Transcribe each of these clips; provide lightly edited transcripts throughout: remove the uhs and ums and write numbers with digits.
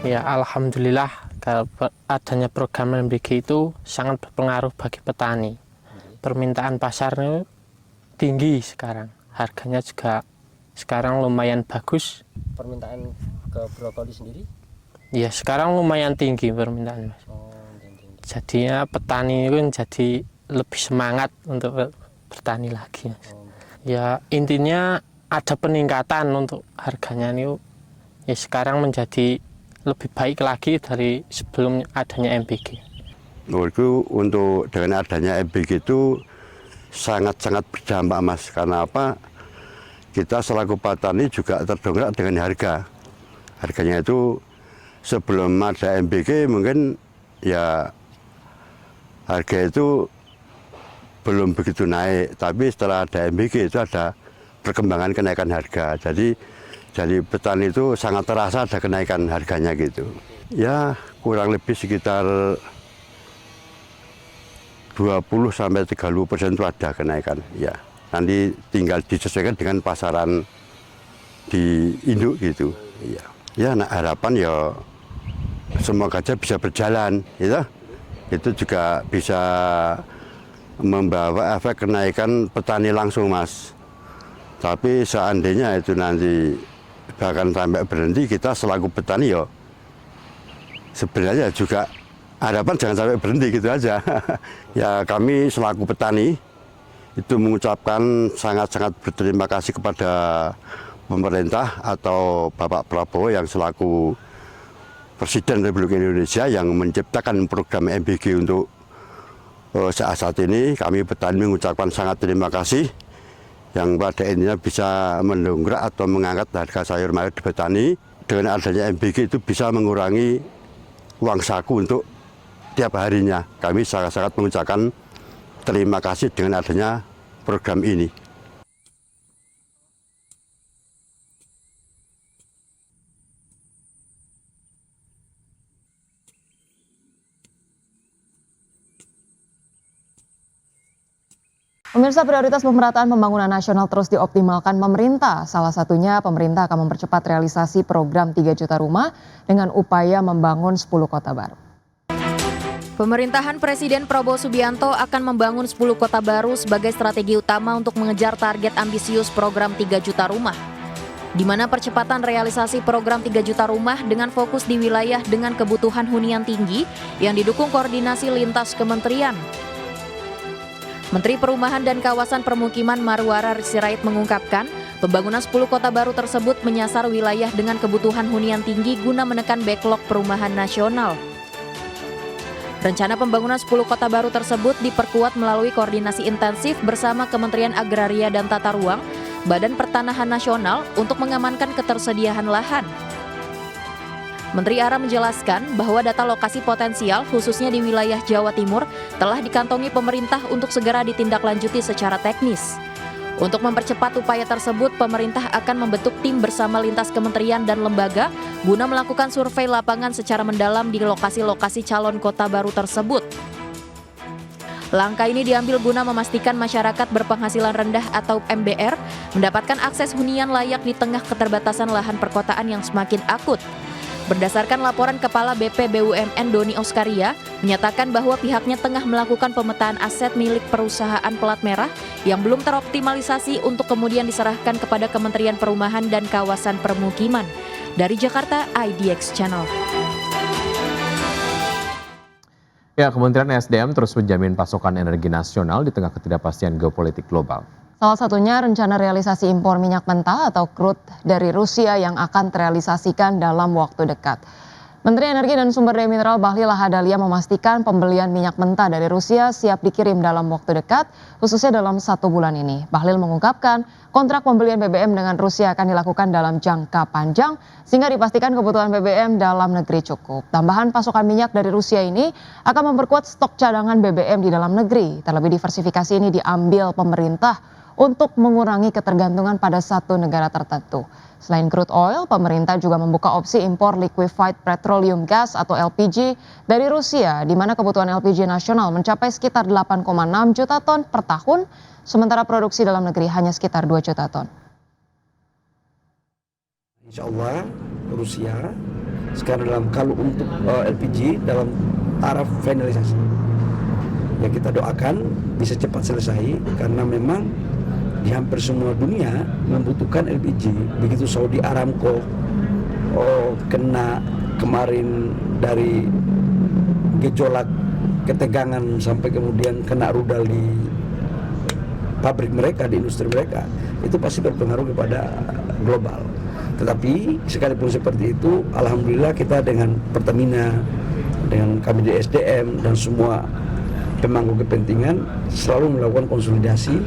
Ya, alhamdulillah adanya program MBG itu sangat berpengaruh bagi petani. Permintaan pasarnya tinggi sekarang, harganya juga sekarang lumayan bagus. Permintaan ke brokoli sendiri? Ya, sekarang lumayan tinggi permintaan, Mas. Tinggi. Jadinya petani itu jadi lebih semangat untuk bertani lagi, Mas. Ya, intinya ada peningkatan untuk harganya ini. Ya, sekarang menjadi lebih baik lagi dari sebelum adanya MBG. Itu untuk dengan adanya MBG itu sangat-sangat berdampak, Mas. Karena apa? Kita selaku petani juga terdongkrak dengan harga. Harganya itu sebelum ada MBG mungkin ya harga itu belum begitu naik. Tapi setelah ada MBG itu ada perkembangan kenaikan harga. Jadi petani itu sangat terasa ada kenaikan harganya gitu. Ya kurang lebih sekitar 20-30% itu ada kenaikan. Ya nanti tinggal disesuaikan dengan pasaran di induk gitu. Ya nah, harapan ya semoga aja bisa berjalan, gitu. Itu juga bisa membawa efek kenaikan petani langsung, Mas. Tapi seandainya itu nanti bahkan sampai berhenti, kita selaku petani ya sebenarnya juga harapan jangan sampai berhenti gitu aja. Ya kami selaku petani itu mengucapkan sangat-sangat berterima kasih kepada pemerintah atau Bapak Prabowo yang selaku Presiden Republik Indonesia yang menciptakan program MBG untuk saat ini. Kami petani mengucapkan sangat terima kasih yang pada intinya bisa mendongkrak atau mengangkat harga sayur mayur di petani. Dengan adanya MBG itu bisa mengurangi uang saku untuk tiap harinya. Kami sangat-sangat mengucapkan terima kasih dengan adanya program ini. Pemirsa, prioritas pemerataan pembangunan nasional terus dioptimalkan pemerintah. Salah satunya pemerintah akan mempercepat realisasi program 3 juta rumah dengan upaya membangun 10 kota baru. Pemerintahan Presiden Prabowo Subianto akan membangun 10 kota baru sebagai strategi utama untuk mengejar target ambisius program 3 juta rumah, di mana percepatan realisasi program 3 juta rumah dengan fokus di wilayah dengan kebutuhan hunian tinggi yang didukung koordinasi lintas kementerian. Menteri Perumahan dan Kawasan Permukiman Marwara Sirait mengungkapkan, pembangunan 10 kota baru tersebut menyasar wilayah dengan kebutuhan hunian tinggi guna menekan backlog perumahan nasional. Rencana pembangunan 10 kota baru tersebut diperkuat melalui koordinasi intensif bersama Kementerian Agraria dan Tata Ruang, Badan Pertanahan Nasional untuk mengamankan ketersediaan lahan. Menteri ARA menjelaskan bahwa data lokasi potensial khususnya di wilayah Jawa Timur telah dikantongi pemerintah untuk segera ditindaklanjuti secara teknis. Untuk mempercepat upaya tersebut, pemerintah akan membentuk tim bersama lintas kementerian dan lembaga guna melakukan survei lapangan secara mendalam di lokasi-lokasi calon kota baru tersebut. Langkah ini diambil guna memastikan masyarakat berpenghasilan rendah atau MBR mendapatkan akses hunian layak di tengah keterbatasan lahan perkotaan yang semakin akut. Berdasarkan laporan Kepala BP BUMN Doni Oskaria, menyatakan bahwa pihaknya tengah melakukan pemetaan aset milik perusahaan pelat merah yang belum teroptimalisasi untuk kemudian diserahkan kepada Kementerian Perumahan dan Kawasan Permukiman. Dari Jakarta, IDX Channel. Ya, Kementerian SDM terus menjamin pasokan energi nasional di tengah ketidakpastian geopolitik global. Salah satunya rencana realisasi impor minyak mentah atau crude dari Rusia yang akan terrealisasikan dalam waktu dekat. Menteri Energi dan Sumber Daya Mineral Bahlil Lahadalia memastikan pembelian minyak mentah dari Rusia siap dikirim dalam waktu dekat, khususnya dalam 1 bulan ini. Bahlil mengungkapkan kontrak pembelian BBM dengan Rusia akan dilakukan dalam jangka panjang, sehingga dipastikan kebutuhan BBM dalam negeri cukup. Tambahan pasokan minyak dari Rusia ini akan memperkuat stok cadangan BBM di dalam negeri. Terlebih diversifikasi ini diambil pemerintah untuk mengurangi ketergantungan pada satu negara tertentu. Selain crude oil, pemerintah juga membuka opsi impor liquefied petroleum gas atau LPG dari Rusia, di mana kebutuhan LPG nasional mencapai sekitar 8,6 juta ton per tahun, sementara produksi dalam negeri hanya sekitar 2 juta ton. Insya Allah Rusia sekarang kalau untuk LPG dalam taraf finalisasi. Ya kita doakan bisa cepat selesai karena memang di hampir semua dunia membutuhkan LPG. Begitu Saudi Aramco kena kemarin dari gejolak ketegangan sampai kemudian kena rudal di pabrik mereka, di industri mereka, itu pasti berpengaruh kepada global. Tetapi sekalipun seperti itu, alhamdulillah kita dengan Pertamina, dengan kami di SDM dan semua pemangku kepentingan selalu melakukan konsolidasi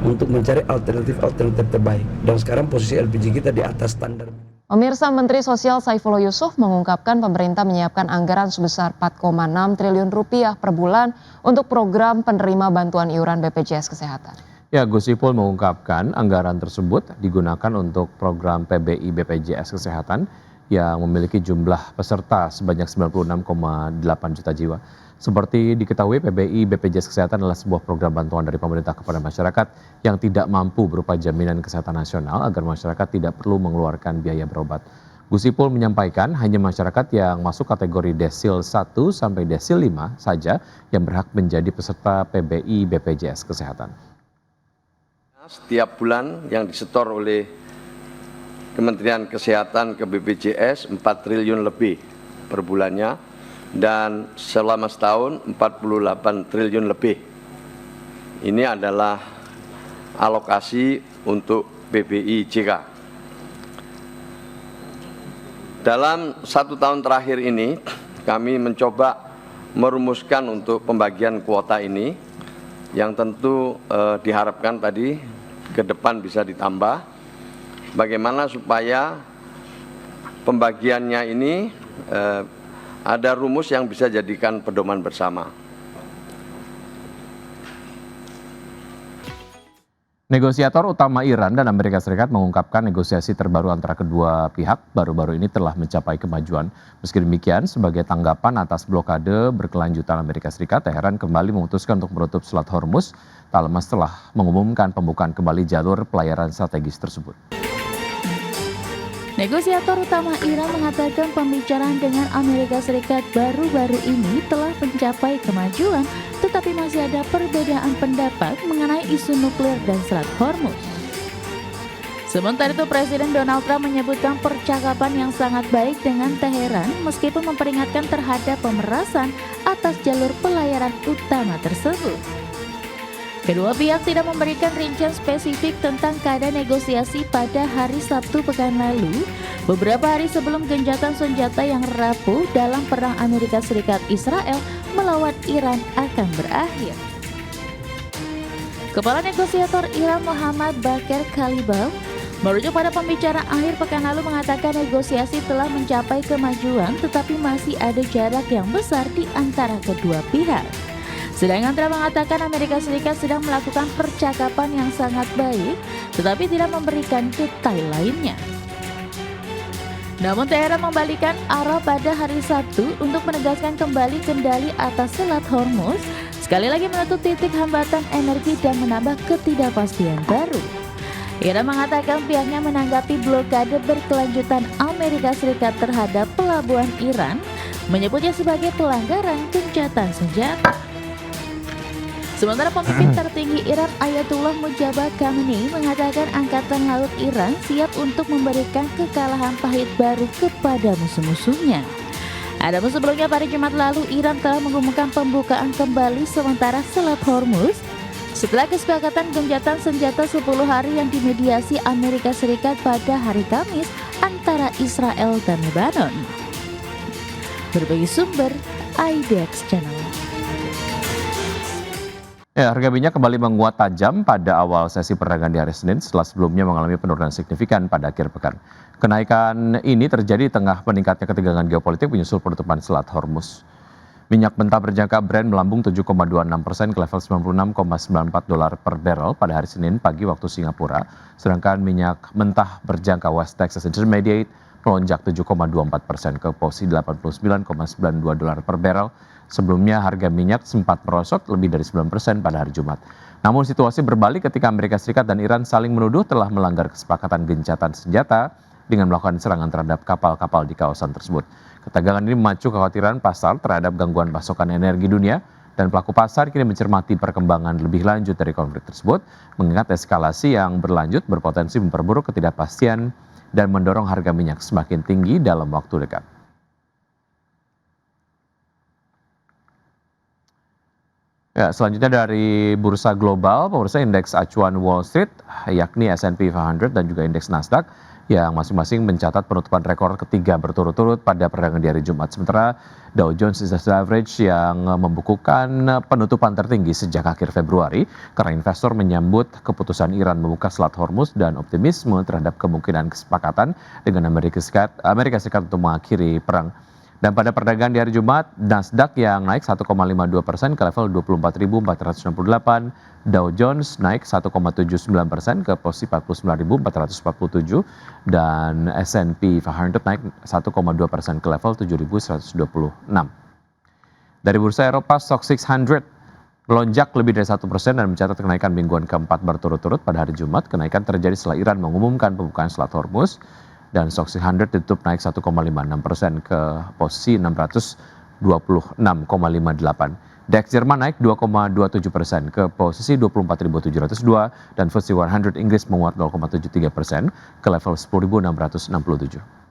untuk mencari alternatif terbaik. Dan sekarang posisi LPG kita di atas standar. Pemirsa, Menteri Sosial Saifullah Yusuf mengungkapkan pemerintah menyiapkan anggaran sebesar 4,6 triliun rupiah per bulan untuk program penerima bantuan iuran BPJS Kesehatan. Ya, Gus Ipul mengungkapkan anggaran tersebut digunakan untuk program PBI BPJS Kesehatan yang memiliki jumlah peserta sebanyak 96,8 juta jiwa. Seperti diketahui, PBI BPJS Kesehatan adalah sebuah program bantuan dari pemerintah kepada masyarakat yang tidak mampu berupa jaminan kesehatan nasional agar masyarakat tidak perlu mengeluarkan biaya berobat. Gus Ipul menyampaikan hanya masyarakat yang masuk kategori desil 1 sampai desil 5 saja yang berhak menjadi peserta PBI BPJS Kesehatan. Setiap bulan yang disetor oleh Kementerian Kesehatan ke BPJS 4 triliun lebih per bulannya, dan selama setahun 48 triliun lebih. Ini adalah alokasi untuk PBI JK. Dalam 1 tahun terakhir ini kami mencoba merumuskan untuk pembagian kuota ini yang tentu diharapkan tadi ke depan bisa ditambah. Bagaimana supaya pembagiannya ini ada rumus yang bisa jadikan pedoman bersama. Negosiator utama Iran dan Amerika Serikat mengungkapkan negosiasi terbaru antara kedua pihak baru-baru ini telah mencapai kemajuan. Meski demikian, sebagai tanggapan atas blokade berkelanjutan Amerika Serikat, Teheran kembali memutuskan untuk menutup Selat Hormuz tak lama setelah mengumumkan pembukaan kembali jalur pelayaran strategis tersebut. Negosiator utama Iran mengatakan pembicaraan dengan Amerika Serikat baru-baru ini telah mencapai kemajuan, tetapi masih ada perbedaan pendapat mengenai isu nuklir dan Selat Hormuz. Sementara itu, Presiden Donald Trump menyebutkan percakapan yang sangat baik dengan Teheran meskipun memperingatkan terhadap pemerasan atas jalur pelayaran utama tersebut. Kedua pihak tidak memberikan rincian spesifik tentang keadaan negosiasi pada hari Sabtu pekan lalu, beberapa hari sebelum gencatan senjata yang rapuh dalam perang Amerika Serikat Israel melawan Iran akan berakhir. Kepala negosiator Iran Muhammad Bakir Kalibaf merujuk pada pembicaraan akhir pekan lalu mengatakan negosiasi telah mencapai kemajuan tetapi masih ada jarak yang besar di antara kedua pihak. Sedangkan Trump mengatakan Amerika Serikat sedang melakukan percakapan yang sangat baik, tetapi tidak memberikan detail lainnya. Namun Teheran membalikan arah pada hari Sabtu untuk menegaskan kembali kendali atas Selat Hormuz, sekali lagi menutup titik hambatan energi dan menambah ketidakpastian baru. Iran mengatakan pihaknya menanggapi blokade berkelanjutan Amerika Serikat terhadap pelabuhan Iran, menyebutnya sebagai pelanggaran gencatan senjata. Sementara pemimpin tertinggi Iran Ayatullah Mujtaba Khamenei mengatakan Angkatan Laut Iran siap untuk memberikan kekalahan pahit baru kepada musuh-musuhnya. Adapun sebelumnya pada Jumat lalu Iran telah mengumumkan pembukaan kembali sementara Selat Hormuz setelah kesepakatan gencatan senjata 10 hari yang dimediasi Amerika Serikat pada hari Kamis antara Israel dan Lebanon. Berbagai sumber IDX Channel. Ya, harga minyak kembali menguat tajam pada awal sesi perdagangan di hari Senin setelah sebelumnya mengalami penurunan signifikan pada akhir pekan. Kenaikan ini terjadi di tengah meningkatnya ketegangan geopolitik menyusul penutupan Selat Hormuz. Minyak mentah berjangka Brent melambung 7,26% ke level $96,94 per barrel pada hari Senin pagi waktu Singapura, sedangkan minyak mentah berjangka West Texas Intermediate melonjak 7,24% ke posisi $89,92 per barrel. Sebelumnya harga minyak sempat merosot lebih dari 9% pada hari Jumat. Namun situasi berbalik ketika Amerika Serikat dan Iran saling menuduh telah melanggar kesepakatan gencatan senjata dengan melakukan serangan terhadap kapal-kapal di kawasan tersebut. Ketegangan ini memacu kekhawatiran pasar terhadap gangguan pasokan energi dunia, dan pelaku pasar kini mencermati perkembangan lebih lanjut dari konflik tersebut, mengingat eskalasi yang berlanjut berpotensi memperburuk ketidakpastian dan mendorong harga minyak semakin tinggi dalam waktu dekat. Ya, selanjutnya dari bursa global, pemirsa, indeks acuan Wall Street yakni S&P 500 dan juga indeks Nasdaq yang masing-masing mencatat penutupan rekor ketiga berturut-turut pada perdagangan di hari Jumat. Sementara Dow Jones Industrial Average yang membukukan penutupan tertinggi sejak akhir Februari karena investor menyambut keputusan Iran membuka Selat Hormuz dan optimisme terhadap kemungkinan kesepakatan dengan Amerika Serikat untuk mengakhiri perang. Dan pada perdagangan di hari Jumat, Nasdaq yang naik 1,52% ke level 24.468, Dow Jones naik 1,79% ke posisi 49.447, dan S&P 500 naik 1,2% ke level 7.126. Dari bursa Eropa, STOXX 600 melonjak lebih dari 1% dan mencatat kenaikan mingguan keempat berturut-turut pada hari Jumat. Kenaikan terjadi setelah Iran mengumumkan pembukaan Selat Hormuz, dan STOXX 100 ditutup naik 1,56% ke posisi 626,58. DAX Jerman naik 2,27% ke posisi 24.702, dan FTSE 100 Inggris menguat 0,73% ke level 10.667.